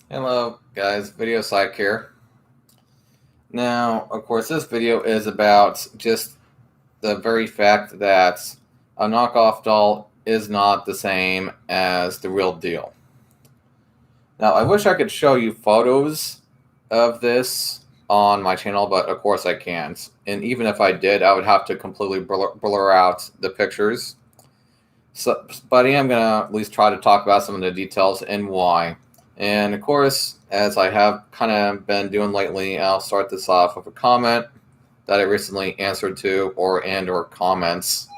Hello guys, Video Psych here. Now, of course, this video is about just the very fact that a knockoff doll is not the same as the real deal. Now, I wish I could show you photos of this on my channel, but of course I can't. And even if I did, I would have to completely blur out the pictures. But I am going to at least try to talk about some of the details and why. And of course, as I have kind of been doing lately, I'll start this off with a comment that I recently answered to or comments.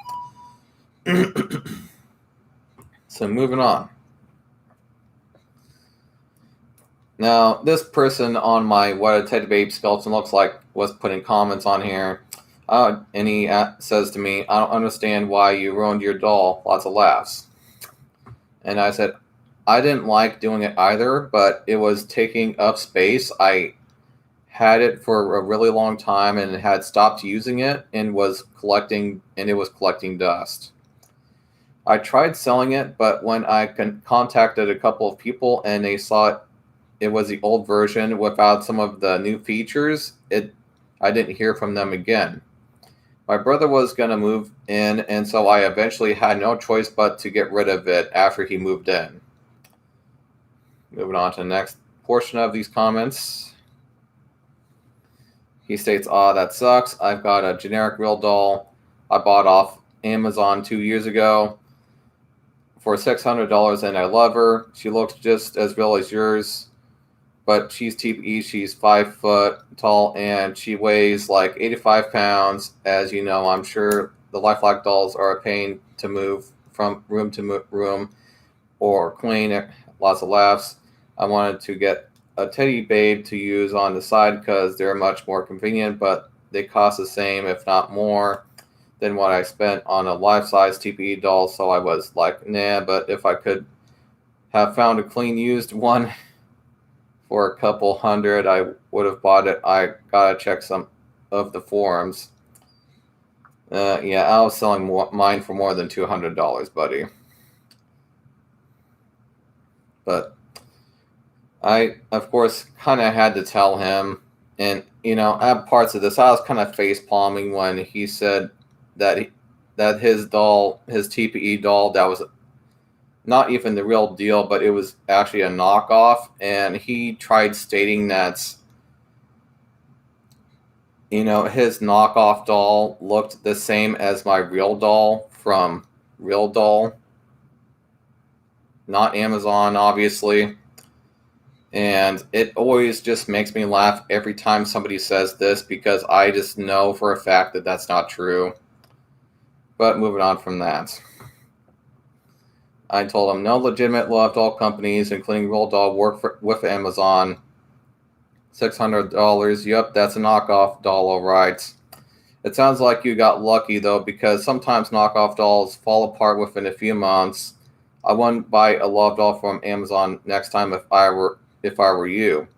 So moving on. Now, this person on my What a Teddy Babe skeleton looks like was putting comments on here. And he says to me, I don't understand why you ruined your doll. Lots of laughs. And I said, I didn't like doing it either, but it was taking up space. I had it for a really long time and had stopped using it and it was collecting dust. I tried selling it, but when I contacted a couple of people and they saw it was the old version without some of the new features, I didn't hear from them again. My brother was going to move in, and so I eventually had no choice but to get rid of it after he moved in. Moving on to the next portion of these comments. He states, that sucks. I've got a generic real doll I bought off Amazon 2 years ago for $600, and I love her. She looks just as real as yours, but she's TPE. She's 5 foot tall, and she weighs like 85 pounds. As you know, I'm sure the lifelike dolls are a pain to move from room to room or clean. Lots of laughs. I wanted to get a Teddy Babe to use on the side because they're much more convenient, but they cost the same, if not more, than what I spent on a life-size TPE doll. So I was like, nah, but if I could have found a clean used one for a couple hundred, I would have bought it. I gotta check some of the forums. Yeah, I was selling mine for more than $200, buddy. But I, of course, kind of had to tell him, and at parts of this, I was kind of face palming when he said that his doll, his TPE doll, that was not even the real deal, but it was actually a knockoff, and he tried stating that his knockoff doll looked the same as my real doll from Real Doll, not Amazon, obviously. And it always just makes me laugh every time somebody says this because I just know for a fact that that's not true. But moving on from that. I told him no legitimate love doll companies, including Real Doll, work with Amazon. $600. Yep, that's a knockoff doll, all right. It sounds like you got lucky, though, because sometimes knockoff dolls fall apart within a few months. I wouldn't buy a love doll from Amazon next time if I were you.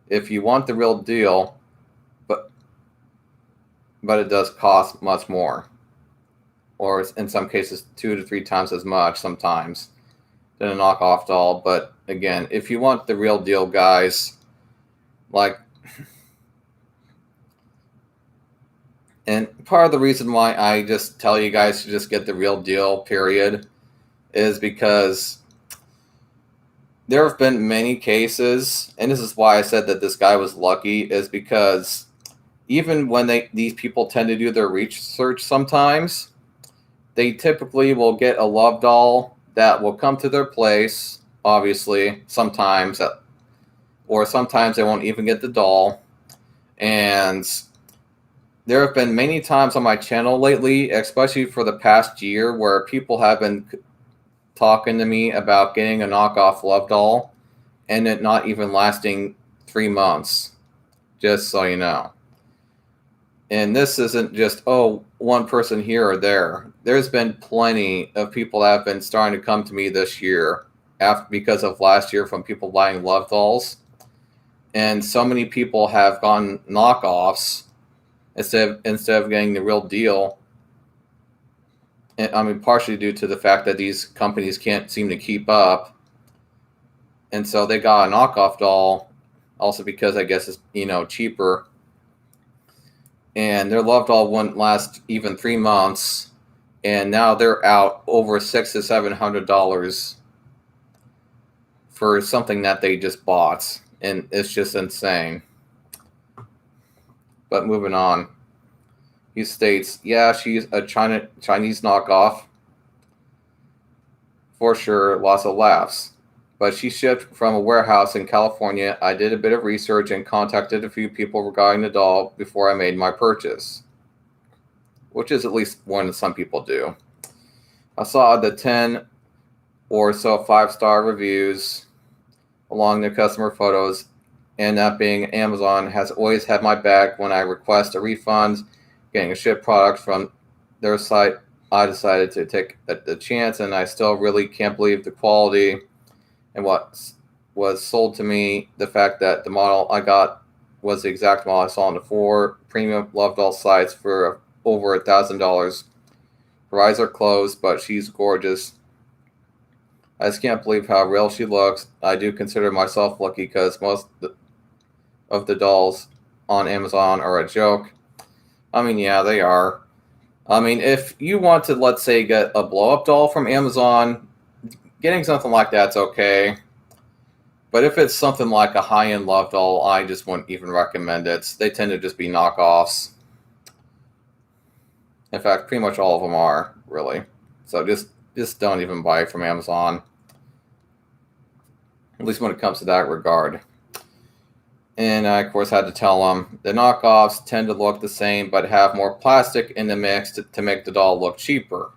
If you want the real deal, but it does cost much more, or in some cases 2 to 3 times as much sometimes than a knockoff doll. But again, if you want the real deal, guys, and part of the reason why I just tell you guys to just get the real deal, period, is because there have been many cases, and this is why I said that this guy was lucky, is because even when these people tend to do their research sometimes, they typically will get a love doll that will come to their place, obviously, sometimes, or sometimes they won't even get the doll. And there have been many times on my channel lately, especially for the past year, where people have been talking to me about getting a knockoff love doll and it not even lasting 3 months, just so you know. And this isn't just, one person here or there. There's been plenty of people that have been starting to come to me this year because of last year from people buying love dolls. And so many people have gone knockoffs instead of getting the real deal. And, I mean, partially due to the fact that these companies can't seem to keep up. And so they got a knockoff doll, also because I guess it's, cheaper. And their love doll wouldn't last even 3 months, and now they're out over $600 to $700 for something that they just bought, and it's just insane. But moving on, he states, "Yeah, she's a Chinese knockoff for sure, lots of laughs. But she shipped from a warehouse in California. I did a bit of research and contacted a few people regarding the doll before I made my purchase," which is at least one that some people do. "I saw the 10 or so 5-star reviews along the customer photos, and that being Amazon has always had my back when I request a refund, getting a shipped product from their site. I decided to take a chance, and I still really can't believe the quality and what was sold to me. The fact that the model I got was the exact model I saw on the 4 premium love doll sites for over $1,000. Her eyes are closed, but she's gorgeous. I just can't believe how real she looks. I do consider myself lucky because most of the dolls on Amazon are a joke." I mean, yeah, they are. I mean, if you want to, let's say, get a blow-up doll from Amazon, getting something like that's okay. But if it's something like a high-end love doll, I just wouldn't even recommend it. They tend to just be knockoffs. In fact, pretty much all of them are, really. So just don't even buy it from Amazon. At least when it comes to that regard. And I, of course, had to tell them the knockoffs tend to look the same but have more plastic in the mix to make the doll look cheaper.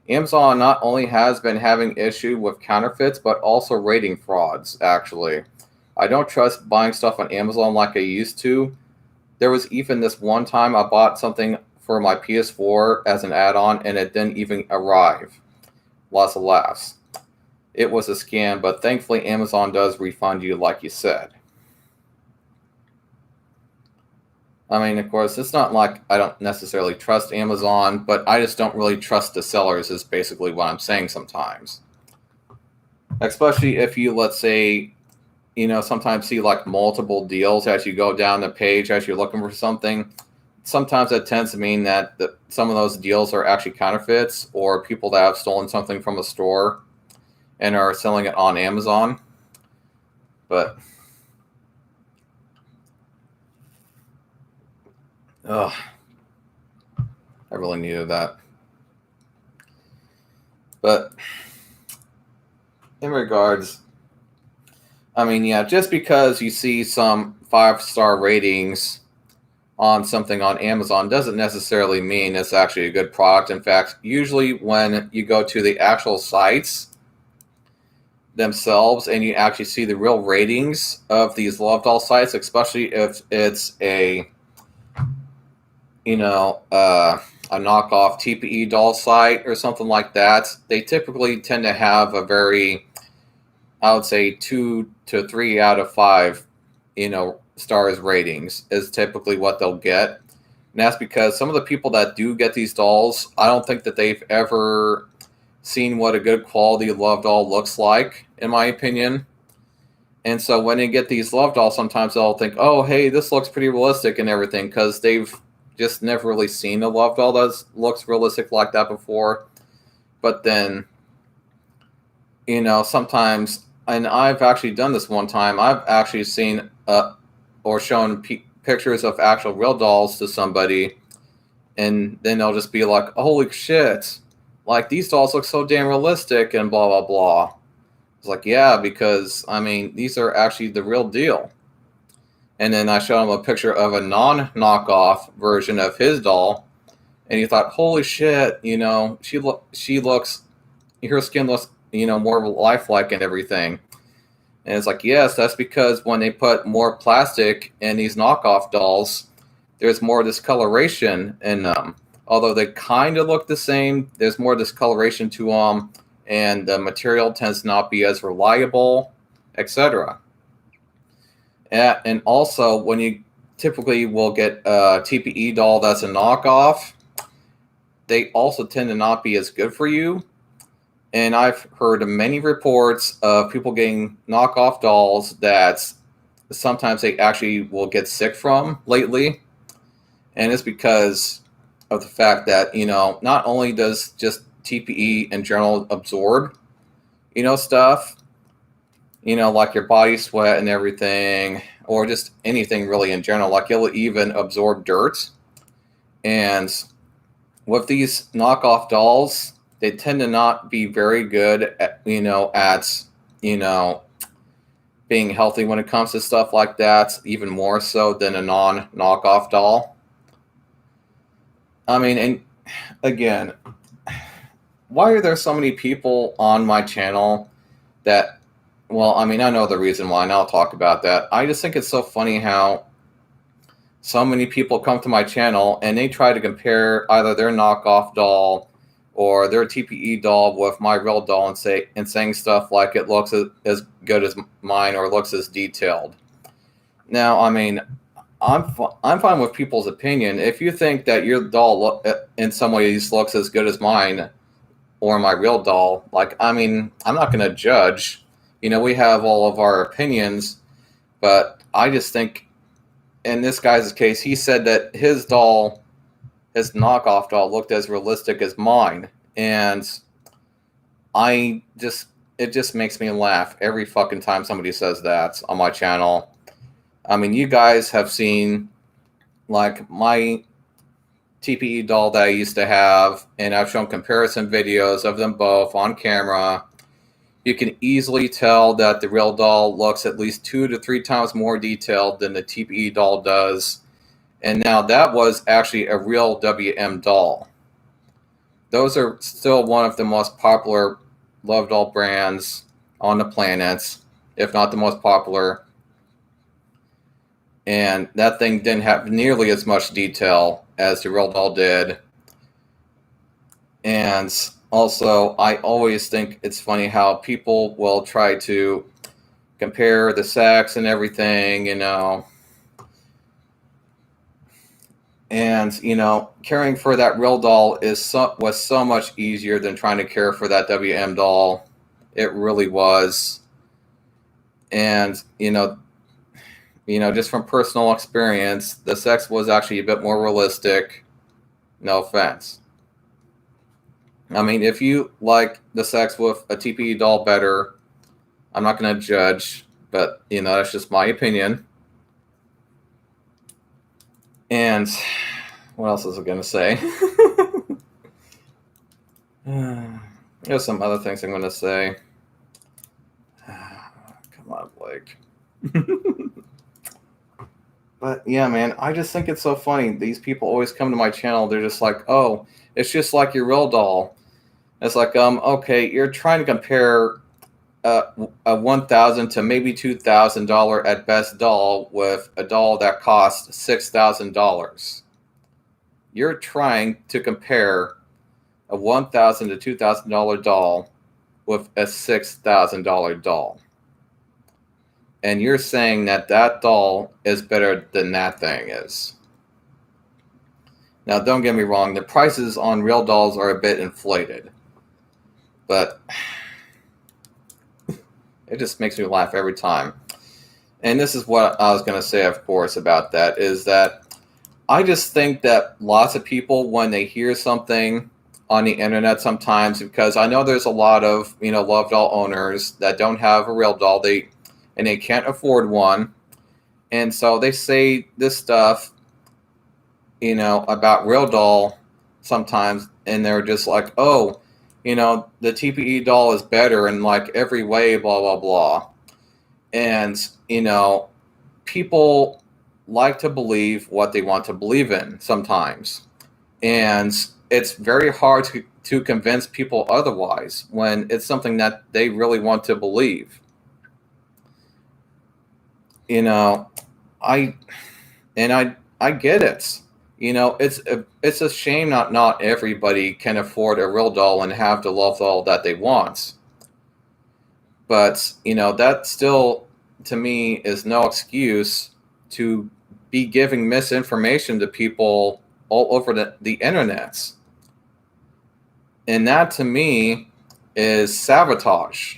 Amazon not only has been having issue with counterfeits, but also rating frauds, actually. I don't trust buying stuff on Amazon like I used to. There was even this one time I bought something for my PS4 as an add-on, and it didn't even arrive. Lots of laughs. It was a scam, but thankfully Amazon does refund you like you said. I mean, of course, it's not like I don't necessarily trust Amazon, but I just don't really trust the sellers is basically what I'm saying sometimes. Especially if you, let's say, sometimes see like multiple deals as you go down the page as you're looking for something. Sometimes that tends to mean that some of those deals are actually counterfeits or people that have stolen something from a store and are selling it on Amazon. But I really needed that. But in regards, I mean, yeah, just because you see some 5-star ratings on something on Amazon doesn't necessarily mean it's actually a good product. In fact, usually when you go to the actual sites themselves and you actually see the real ratings of these love doll sites, especially if it's a knockoff TPE doll site or something like that, they typically tend to have a very, I would say, 2 to 3 out of 5, stars ratings is typically what they'll get. And that's because some of the people that do get these dolls, I don't think that they've ever seen what a good quality love doll looks like, in my opinion. And so when they get these love dolls, sometimes they'll think, oh, hey, this looks pretty realistic and everything, because they've just never really seen a love doll that looks realistic like that before. But then, sometimes, and I've actually done this one time, I've actually seen or shown pictures of actual real dolls to somebody, and then they'll just be like, holy shit, like these dolls look so damn realistic and blah, blah, blah. It's like, yeah, because, I mean, these are actually the real deal. And then I showed him a picture of a non-knockoff version of his doll, and he thought, holy shit, she looks, her skin looks, more lifelike and everything. And it's like, yes, that's because when they put more plastic in these knockoff dolls, there's more discoloration in them. Although they kind of look the same, there's more discoloration to them, and the material tends to not be as reliable, etc. And also, when you typically will get a TPE doll that's a knockoff, they also tend to not be as good for you. And I've heard many reports of people getting knockoff dolls that sometimes they actually will get sick from lately. And it's because of the fact that, not only does just TPE in general absorb, stuff, like your body sweat and everything, or just anything really in general, like it'll even absorb dirt. And with these knockoff dolls, they tend to not be very good at, being healthy when it comes to stuff like that, even more so than a non-knockoff doll. I mean, and again, why are there so many people on my channel that, well, I mean, I know the reason why, and I'll talk about that. I just think it's so funny how so many people come to my channel and they try to compare either their knockoff doll or their TPE doll with my real doll and saying stuff like it looks as good as mine or looks as detailed. Now, I mean, I'm fine with people's opinion. If you think that your doll in some ways looks as good as mine or my real doll, like, I mean, I'm not going to judge. We have all of our opinions, but I just think in this guy's case, he said that his knockoff doll looked as realistic as mine. And it just makes me laugh every fucking time somebody says that on my channel. I mean, you guys have seen like my TPE doll that I used to have, and I've shown comparison videos of them both on camera. You can easily tell that the real doll looks at least 2 to 3 times more detailed than the TPE doll does. And now that was actually a real WM doll. Those are still one of the most popular love doll brands on the planet, if not the most popular. And that thing didn't have nearly as much detail as the real doll did. And also, I always think it's funny how people will try to compare the sex and everything, And, caring for that real doll was so much easier than trying to care for that WM doll. It really was. And, just from personal experience, the sex was actually a bit more realistic. No offense. I mean, if you like the sex with a TPE doll better, I'm not going to judge, but, that's just my opinion. And what else was I going to say? There's some other things I'm going to say. Come on, Blake. But yeah, man, I just think it's so funny. These people always come to my channel. They're just like, oh, it's just like your real doll. It's like, okay, you're trying to compare a $1,000 to maybe $2,000 at best doll with a doll that costs $6,000. You're trying to compare a $1,000 to $2,000 doll with a $6,000 doll. And you're saying that doll is better than that thing is. Now, don't get me wrong, the prices on real dolls are a bit inflated. But it just makes me laugh every time. And this is what I was going to say, of course, about that, is that I just think that lots of people, when they hear something on the internet sometimes, because I know there's a lot of, love doll owners that don't have a real doll, and they can't afford one. And so they say this stuff, about real doll sometimes, and they're just like, oh, the TPE doll is better in like every way, blah, blah, blah. And, people like to believe what they want to believe in sometimes. And it's very hard to convince people otherwise when it's something that they really want to believe. I get it. It's a shame not everybody can afford a real doll and have the love doll that they want. But, that still, to me, is no excuse to be giving misinformation to people all over the internet. And that, to me, is sabotage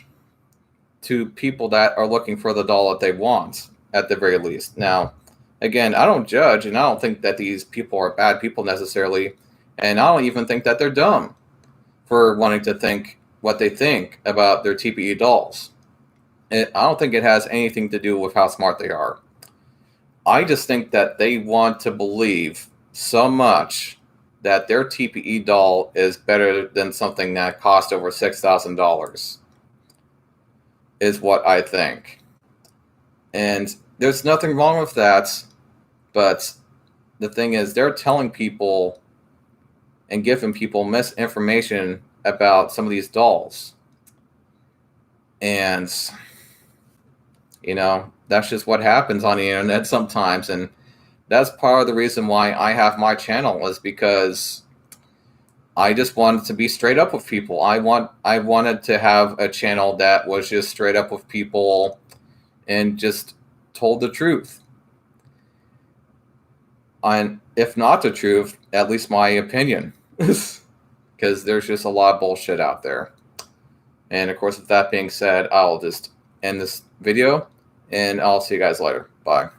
to people that are looking for the doll that they want, at the very least. Now, again, I don't judge, and I don't think that these people are bad people necessarily, and I don't even think that they're dumb for wanting to think what they think about their TPE dolls. I don't think it has anything to do with how smart they are. I just think that they want to believe so much that their TPE doll is better than something that cost over $6,000, is what I think. And there's nothing wrong with that, but the thing is, they're telling people and giving people misinformation about some of these dolls. And, that's just what happens on the internet sometimes. And that's part of the reason why I have my channel, is because I just wanted to be straight up with people. I wanted to have a channel that was just straight up with people and just told the truth. And if not the truth, at least my opinion. Because there's just a lot of bullshit out there. And of course, with that being said, I'll just end this video, and I'll see you guys later. Bye.